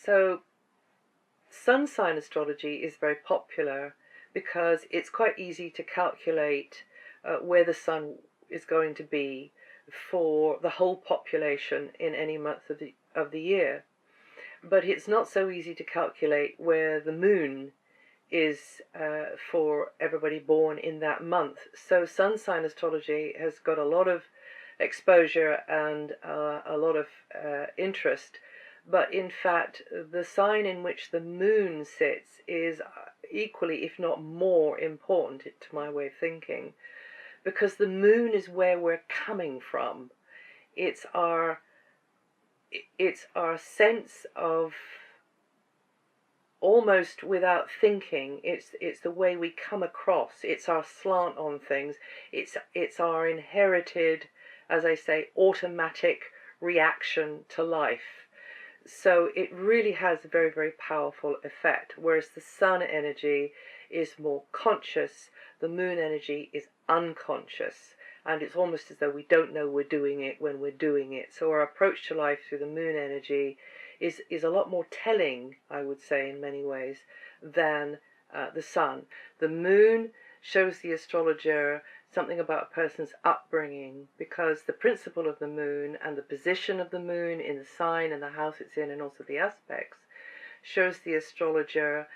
So sun sign astrology is very popular because it's quite easy to calculate where the sun is going to be for the whole population in any month of the year. But it's not so easy to calculate where the moon is for everybody born in that month. So sun sign astrology has got a lot of exposure and a lot of interest. But in fact, the sign in which the moon sits is equally, if not more, important to my way of thinking, because the moon is where we're coming from. It's our sense of, almost without thinking, it's the way we come across. It's our slant on things. It's our inherited, as I say, automatic reaction to life. So it really has a very, very powerful effect, whereas the sun energy is more conscious, the moon energy is unconscious, and it's almost as though we don't know we're doing it when we're doing it. So our approach to life through the moon energy is a lot more telling, I would say, in many ways, than the sun. The moon shows the astrologer something about a person's upbringing, because the principle of the moon and the position of the moon in the sign and the house it's in, and also the aspects, shows the astrologer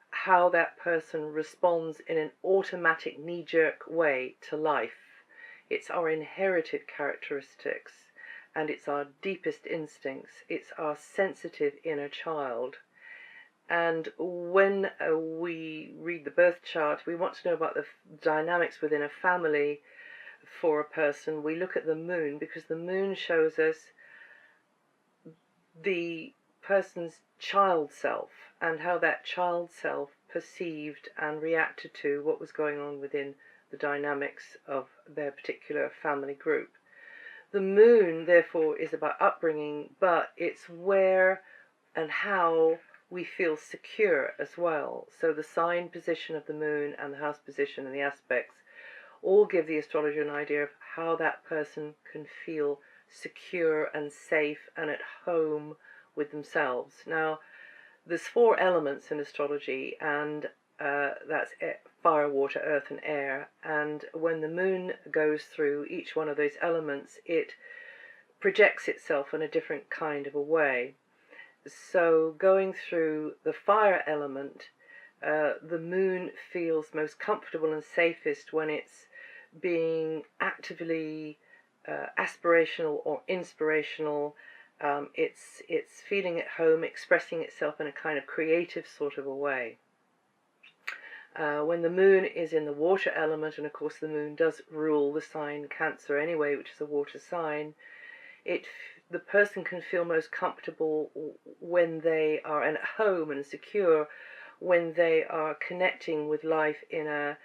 how that person responds in an automatic knee-jerk way to life. It's our inherited characteristics, and it's our deepest instincts. It's our sensitive inner child. And when we read the birth chart, we want to know about the dynamics within a family for a person. We look at the moon, because the moon shows us the person's child self and how that child self perceived and reacted to what was going on within the dynamics of their particular family group. The moon, therefore, is about upbringing, but it's where and how we feel secure as well. So the sign position of the moon and the house position and the aspects all give the astrologer an idea of how that person can feel secure and safe and at home with themselves. Now, there's 4 elements in astrology, and that's fire, water, earth and air, and when the moon goes through each one of those elements, it projects itself in a different kind of a way. So going through the fire element, the moon feels most comfortable and safest when it's being actively aspirational or inspirational. It's feeling at home, expressing itself in a kind of creative sort of a way. When the moon is in the water element, and of course the moon does rule the sign Cancer anyway, which is a water sign, the person can feel most comfortable when they are at home and secure, when they are connecting with life in a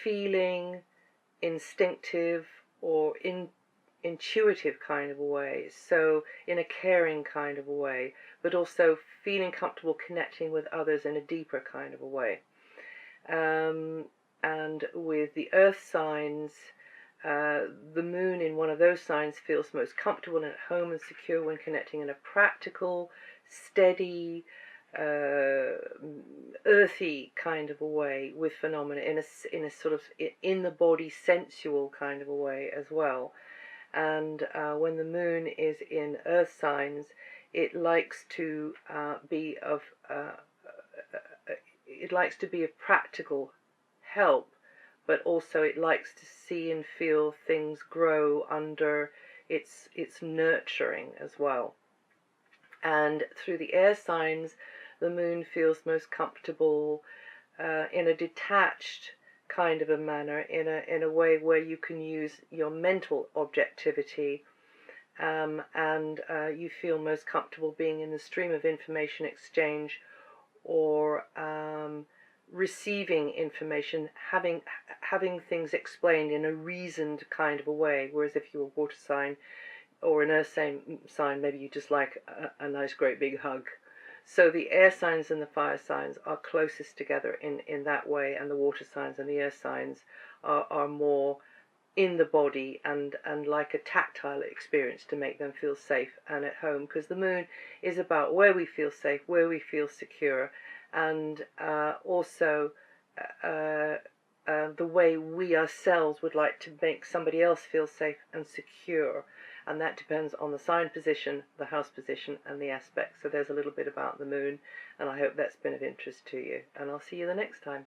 feeling, instinctive or intuitive kind of a way, so in a caring kind of a way, but also feeling comfortable connecting with others in a deeper kind of a way. And with the earth signs, the moon in one of those signs feels most comfortable and at home and secure when connecting in a practical, steady, earthy kind of a way with phenomena, in a sort of in the body sensual kind of a way as well. And when the moon is in earth signs, it likes to be of practical help, but also it likes to see and feel things grow under its nurturing as well. And through the air signs, the moon feels most comfortable in a detached kind of a manner, in a way where you can use your mental objectivity, and you feel most comfortable being in the stream of information exchange, or receiving information, having things explained in a reasoned kind of a way. Whereas if you're a water sign or an earth sign, maybe you just like a nice great big hug. So the air signs and the fire signs are closest together in that way, and the water signs and the earth signs are more in the body, and like a tactile experience to make them feel safe and at home, because the moon is about where we feel safe, where we feel secure, and also the way we ourselves would like to make somebody else feel safe and secure. And that depends on the sign position, the house position, and the aspect. So there's a little bit about the moon, and I hope that's been of interest to you. And I'll see you the next time.